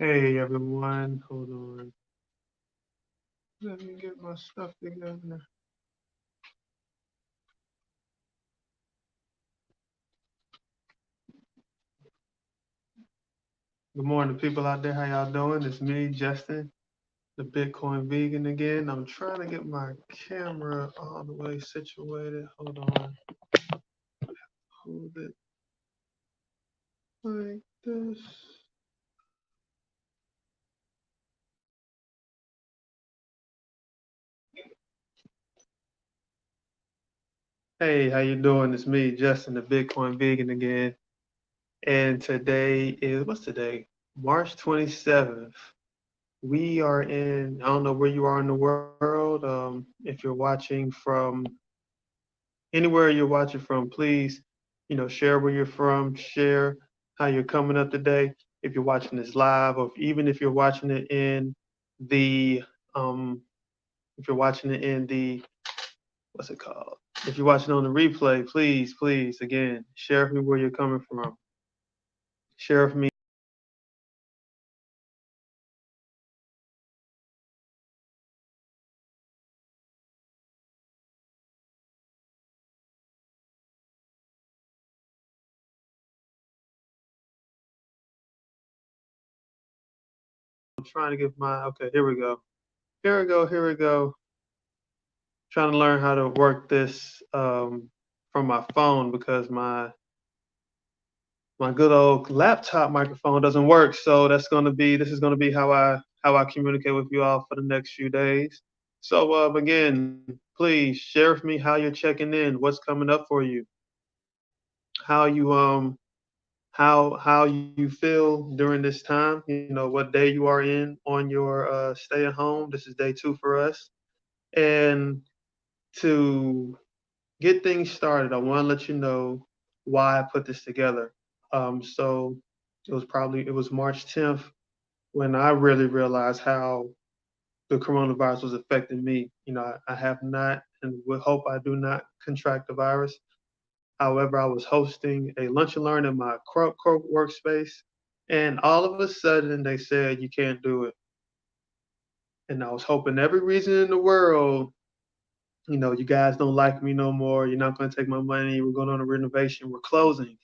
Hey everyone, hold on. Let me get my stuff together. Good morning, people out there. How y'all doing? It's me, Justin, the Bitcoin Vegan again. I'm trying to get my camera all the way situated. Hold on. Hold it like this. Hey, how you doing? It's me, Justin, the Bitcoin Vegan again. And today is, what's today? March 27th. We are in, I don't know where you are in the world. If you're watching from anywhere you're watching from, please, share where you're from, share how you're coming up today. If you're watching this live, or even if you're watching it in the, if you're watching it in the, what's it called? If you're watching on the replay, please, please, again, share with me where you're coming from. Share with me. I'm trying to get my, okay, here we go. Here we go, here we go. Trying to learn how to work this from my phone because my good old laptop microphone doesn't work. So this is gonna be how I communicate with you all for the next few days. So again, please share with me how you're checking in, what's coming up for you, how you how you feel during this time. What day you are in on your stay at home. This is day 2 for us, and to get things started, I want to let you know why I put this together. So it was March 10th when I really realized how the coronavirus was affecting me. I have not and would hope I do not contract the virus. However, I was hosting a lunch and learn in my workspace, and all of a sudden they said you can't do it. And I was hoping every reason in the world, you guys don't like me no more. You're not going to take my money. We're going on a renovation. We're closing.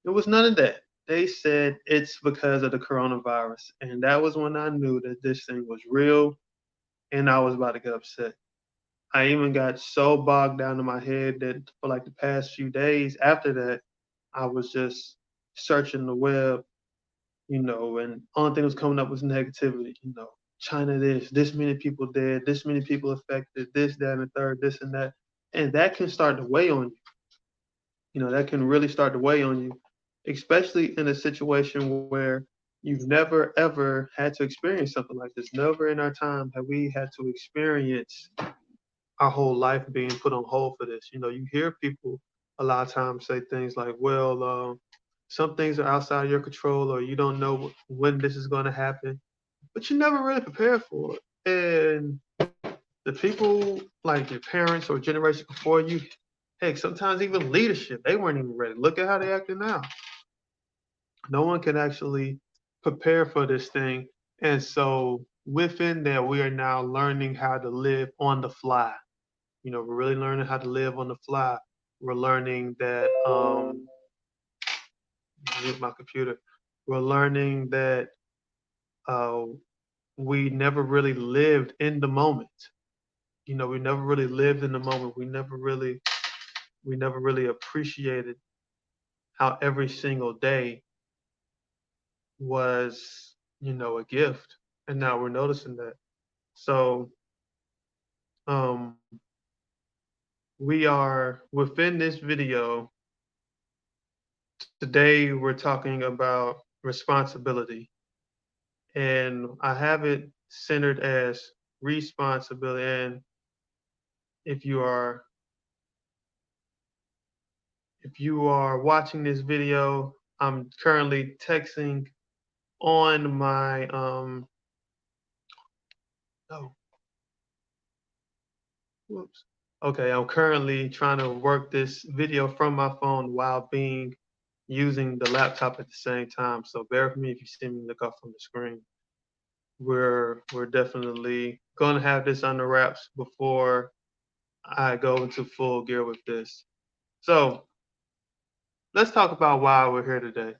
It was none of that. They said it's because of the coronavirus. And that was when I knew that this thing was real and I was about to get upset. I even got so bogged down in my head that for like the past few days after that, I was just searching the web, and only thing that was coming up was negativity, China this many people dead, this many people affected, this, that, and the third, this and that. And that can start to weigh on you. That can really start to weigh on you, especially in a situation where you've never ever had to experience something like this. Never in our time have we had to experience our whole life being put on hold for this. You hear people a lot of times say things like, well, some things are outside of your control, or you don't know when this is going to happen, but you never really prepared for it. And the people like your parents or generation before you, heck, sometimes even leadership, they weren't even ready. Look at how they acting now. No one can actually prepare for this thing. And so within that, we are now learning how to live on the fly. We're really learning how to live on the fly. We're learning that use my computer. We're learning that uh, we never really lived in the moment. We never really lived in the moment. We never really appreciated how every single day was, a gift. And now we're noticing that. So um, we are within this video today. We're talking about responsibility, and I have it centered as responsibility. And if you are if you are watching this video, I'm currently texting on my oh whoops. Okay, I'm currently trying to work this video from my phone while being using the laptop at the same time. So bear with me if you see me look up from the screen. We're definitely gonna have this under wraps before I go into full gear with this. So let's talk about why we're here today.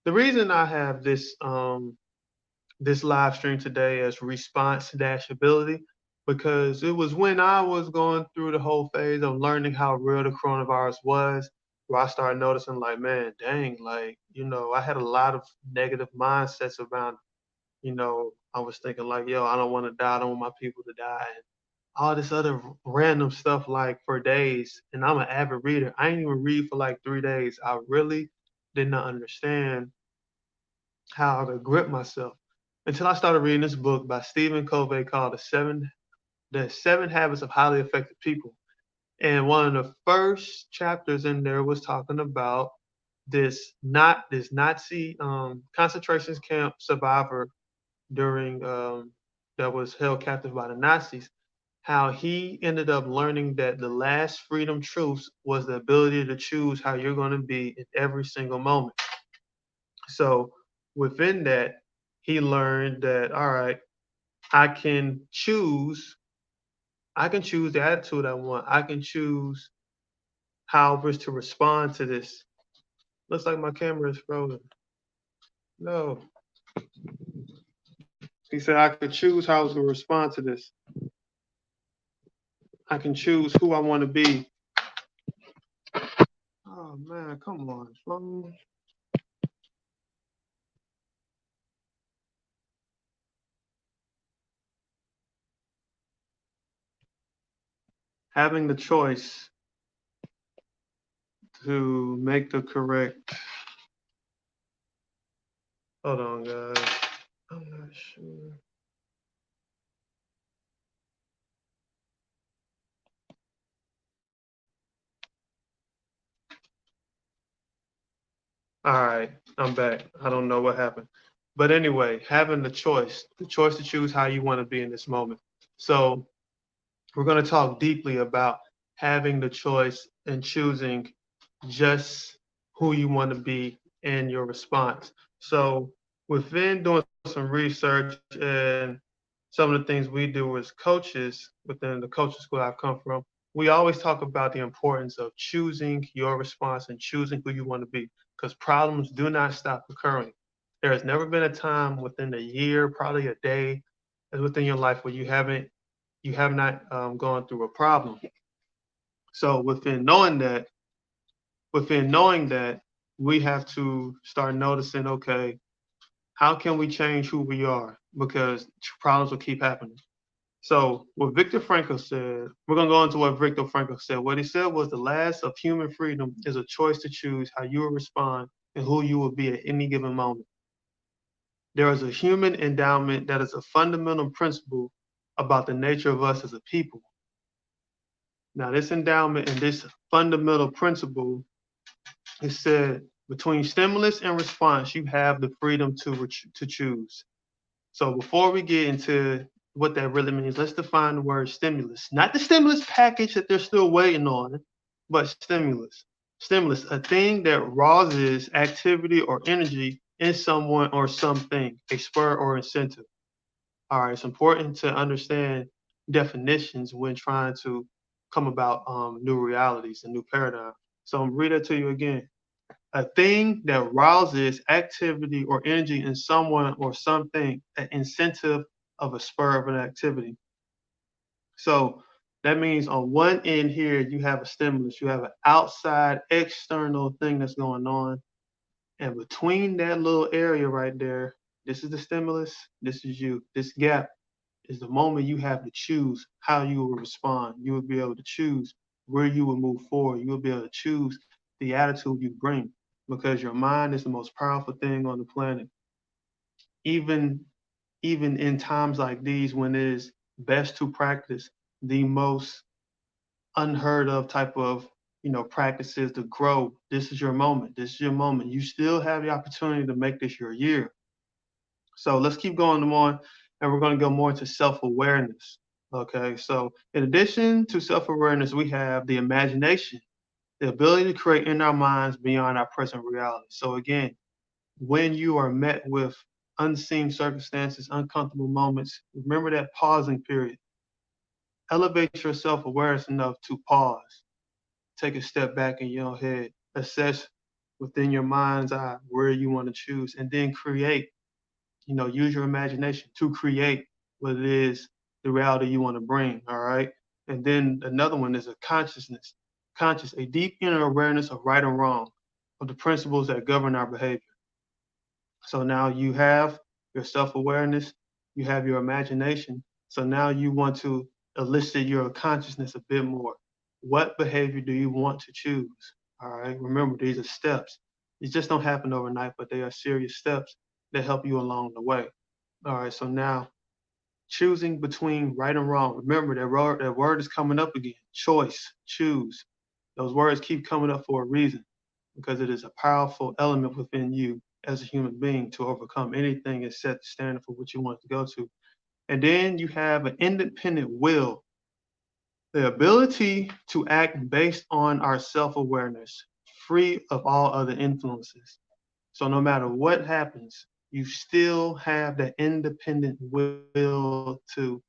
The reason I have this live stream today as response dash ability because it was when I was going through the whole phase of learning how real the coronavirus was, where I started noticing like, man, dang, like, I had a lot of negative mindsets around, I was thinking like, yo, I don't want to die, I don't want my people to die, and all this other random stuff like for days. And I'm an avid reader. I didn't even read for like 3 days. I really did not understand how to grip myself until I started reading this book by Stephen Covey called The Seven Habits of Highly Effective People. And one of the first chapters in there was talking about this Nazi concentration camp survivor during that was held captive by the Nazis. How he ended up learning that the last freedom truths was the ability to choose how you're going to be in every single moment. So within that, he learned that all right, I can choose. I can choose the attitude I want. I can choose how I wish to respond to this. Looks like my camera is frozen. No. He said I could choose how I was going to respond to this. I can choose who I want to be. Oh man, come on, phone. Having the choice to make the correct. Hold on, guys. I'm not sure. All right, I'm back. I don't know what happened. But anyway, having the choice to choose how you want to be in this moment. So we're going to talk deeply about having the choice and choosing just who you want to be in your response. So within doing some research and some of the things we do as coaches within the coaching school I've come from, we always talk about the importance of choosing your response and choosing who you want to be because problems do not stop occurring. There has never been a time within a year, probably a day, within your life where you have not gone through a problem. So within knowing that, we have to start noticing, okay, how can we change who we are? Because problems will keep happening. So what Viktor Frankl said, we're gonna go into what Viktor Frankl said. What he said was the last of human freedom is a choice to choose how you will respond and who you will be at any given moment. There is a human endowment that is a fundamental principle about the nature of us as a people. Now, this endowment and this fundamental principle is said between stimulus and response, you have the freedom to choose. So before we get into what that really means, let's define the word stimulus. Not the stimulus package that they're still waiting on, but stimulus. Stimulus, a thing that rouses activity or energy in someone or something, a spur or incentive. All right, it's important to understand definitions when trying to come about new realities and new paradigms. So I'm read it to you again. A thing that rouses activity or energy in someone or something, an incentive of a spur of an activity. So that means on one end here, you have a stimulus, you have an outside external thing that's going on. And between that little area right there, this is the stimulus, this is you. This gap is the moment you have to choose how you will respond. You will be able to choose where you will move forward. You will be able to choose the attitude you bring because your mind is the most powerful thing on the planet. Even even in times like these when it is best to practice the most unheard of type of practices to grow. This is your moment. This is your moment. You still have the opportunity to make this your year. So let's keep going on, and we're going to go more into self-awareness. Okay, so in addition to self-awareness, we have the imagination. the ability to create in our minds beyond our present reality. So again, when you are met with unseen circumstances, uncomfortable moments, remember that pausing period. Elevate your self-awareness enough to pause, take a step back in your head, assess within your mind's eye where you want to choose, and then create. Use your imagination to create what it is, the reality you want to bring. All right. And then another one is a a deep inner awareness of right and wrong, of the principles that govern our behavior. So now you have your self awareness, you have your imagination. So now you want to elicit your consciousness a bit more. What behavior do you want to choose? All right. Remember, these are steps. These just don't happen overnight, but they are serious steps that help you along the way. All right. So now choosing between right and wrong. Remember that word is coming up again. Choice, choose. Those words keep coming up for a reason because it is a powerful element within you as a human being to overcome anything and set the standard for what you want to go to. And then you have an independent will, the ability to act based on our self awareness, free of all other influences. So no matter what happens, you still have that independent will to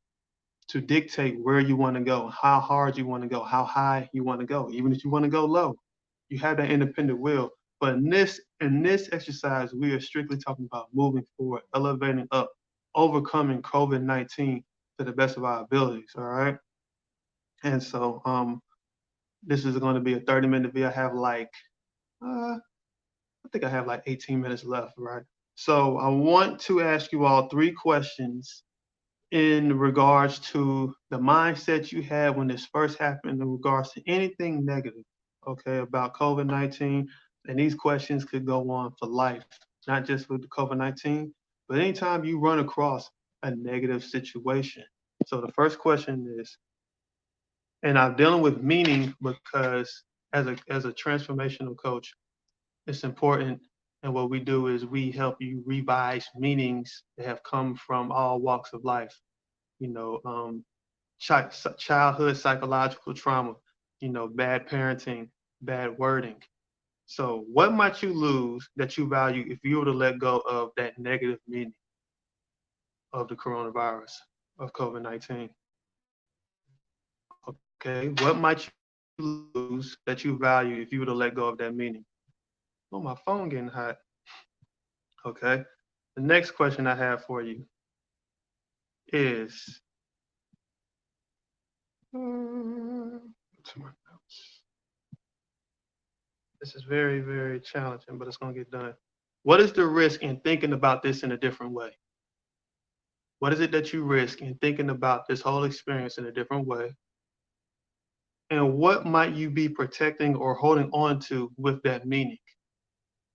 dictate where you want to go, how hard you want to go, how high you want to go, even if you want to go low. You have that independent will. But in this exercise, we are strictly talking about moving forward, elevating up, overcoming COVID-19 to the best of our abilities. All right. And so this is going to be a 30-minute video. I think I have like 18 minutes left, right? So I want to ask you all three questions in regards to the mindset you had when this first happened in regards to anything negative, okay, about COVID-19. And these questions could go on for life, not just with the COVID-19, but anytime you run across a negative situation. So the first question is, and I'm dealing with meaning because as a transformational coach, it's important. And what we do is we help you revise meanings that have come from all walks of life. You know, childhood psychological trauma, bad parenting, bad wording. So, what might you lose that you value if you were to let go of that negative meaning of the coronavirus, of COVID-19? Okay, what might you lose that you value if you were to let go of that meaning? Oh, my phone getting hot. Okay, the next question I have for you is, to my notes. This is very, very challenging, but it's going to get done. What is the risk in thinking about this in a different way? What is it that you risk in thinking about this whole experience in a different way? And what might you be protecting or holding on to with that meaning?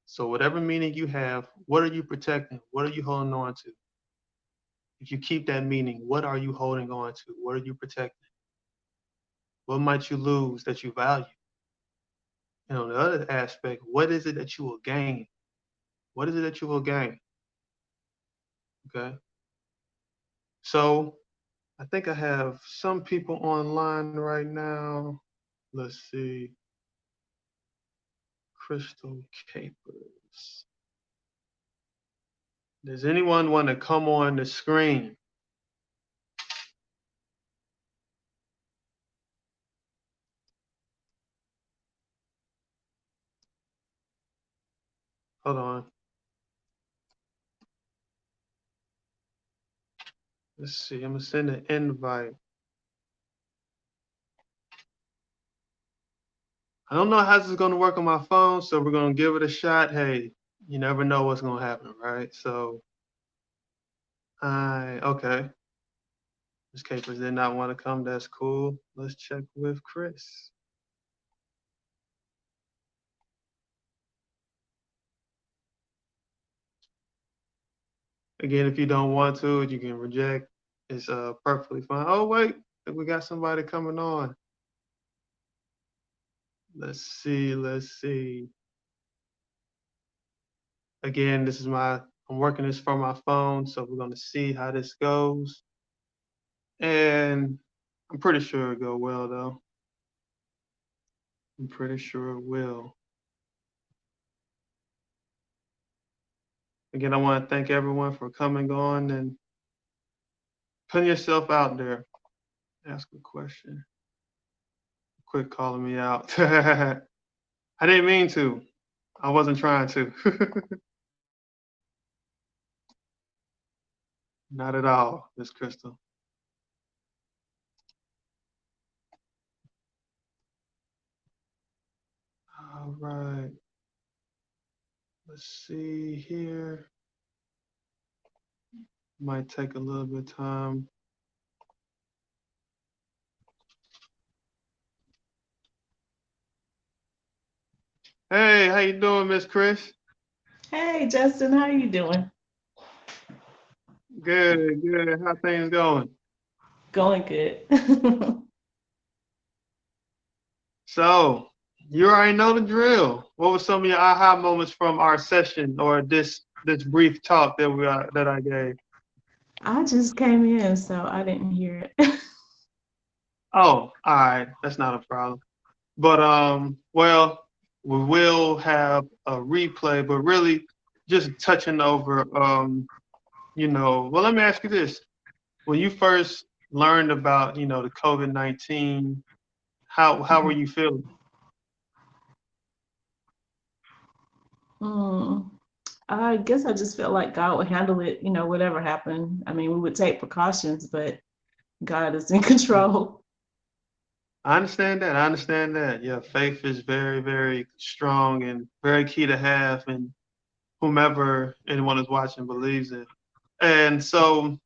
So, whatever meaning you have, what are you protecting? What are you holding on to? If you keep that meaning, what are you holding on to? What are you protecting? What might you lose that you value? And on the other aspect, what is it that you will gain? What is it that you will gain? Okay. So, I think I have some people online right now. Let's see. Crystal Capers. Does anyone want to come on the screen? Hold on. Let's see. I'm going to send an invite. I don't know how this is going to work on my phone, so we're going to give it a shot. Hey, you never know what's going to happen, right? So, okay. Ms. Capers did not want to come. That's cool. Let's check with Chris. Again, if you don't want to, you can reject. It's perfectly fine. Oh, wait. We got somebody coming on. Let's see. Let's see. Again, I'm working this from my phone, so we're going to see how this goes. And I'm pretty sure it'll go well, though. I'm pretty sure it will. Again, I want to thank everyone for coming on and putting yourself out there. Ask a question. Quit calling me out. I didn't mean to. I wasn't trying to. Not at all, Miss Crystal. All right. Let's see here. Might take a little bit of time. Hey, how you doing, Miss Chris? Hey, Justin, how you doing? Good, good. How things going? Going good. So, you already know the drill. What were some of your aha moments from our session or this brief talk that I gave? I just came in, so I didn't hear it. Oh, all right, that's not a problem. But well, we will have a replay, but really just touching over well, let me ask you this. When you first learned about, the COVID-19, how were Mhm. you feeling? mm, I guess I just felt like God would handle it, whatever happened. I mean, we would take precautions, but God is in control. I understand that. I understand that. Yeah, faith is very, very strong and very key to have, and whomever anyone is watching believes it. And so,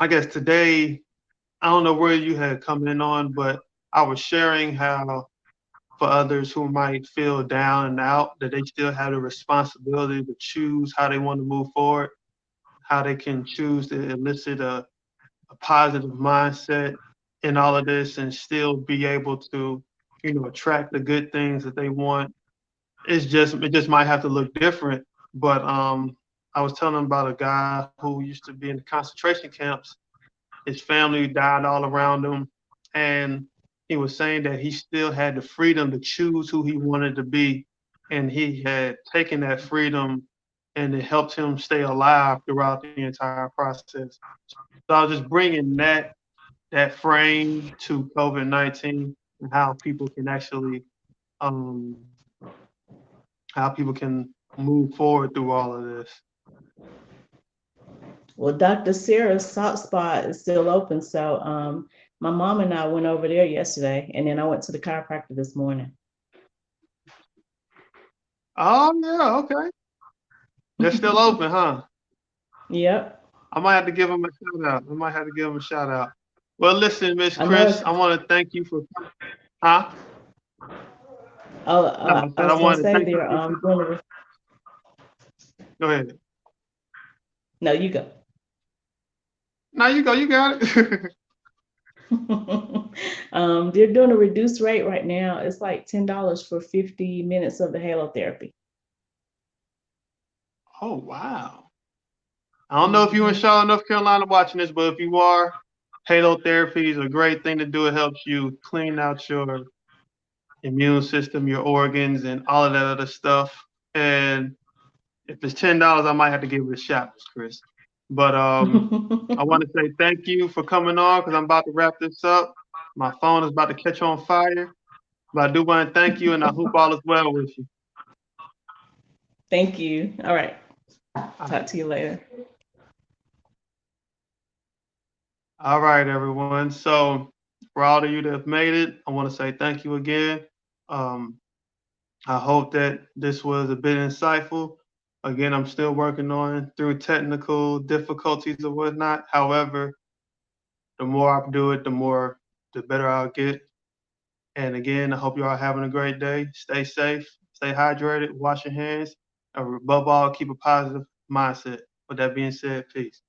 I guess today, I don't know where you had come in on, but I was sharing how for others who might feel down and out, that they still have the responsibility to choose how they want to move forward, how they can choose to elicit a positive mindset in all of this and still be able to, attract the good things that they want. It just might have to look different. But I was telling them about a guy who used to be in the concentration camps. His family died all around him, and he was saying that he still had the freedom to choose who he wanted to be, and he had taken that freedom, and it helped him stay alive throughout the entire process. So I was just bringing that frame to COVID-19 and um, how people can move forward through all of this. Well, Dr. Sarah's soft spot is still open, so my mom and I went over there yesterday, and then I went to the chiropractor this morning. Oh yeah, okay. They're still open, huh? Yep. I might have to give them a shout out. I might have to give them a shout out. Well, listen, Miss I know Chris, it's. I want to thank you for, huh? No, I I said I was gonna wanted to say thank you they're for, doing a. go ahead. No, you go. No, you go, you got it. They're doing a reduced rate right now. It's like $10 for 50 minutes of the halo therapy. Oh, wow. I don't know if you in Hmm. Charlotte, North Carolina watching this, but if you are, halo therapy is a great thing to do. It helps you clean out your immune system, your organs, and all of that other stuff. And if it's $10, I might have to give it a shot, Miss Chris. But I want to say thank you for coming on because I'm about to wrap this up. My phone is about to catch on fire. But I do want to thank you, and I hope all is well with you. Thank you. All right. All Talk right, to you later. all right, everyone. So for all of you that have made it, I want to say thank you again. Um, I hope that this was a bit insightful. Again, I'm still working on through technical difficulties or whatnot. However, the more I do it, the better I'll get. And again, I hope you all are having a great day. Stay safe, stay hydrated, wash your hands, and above all, keep a positive mindset. With that being said, peace.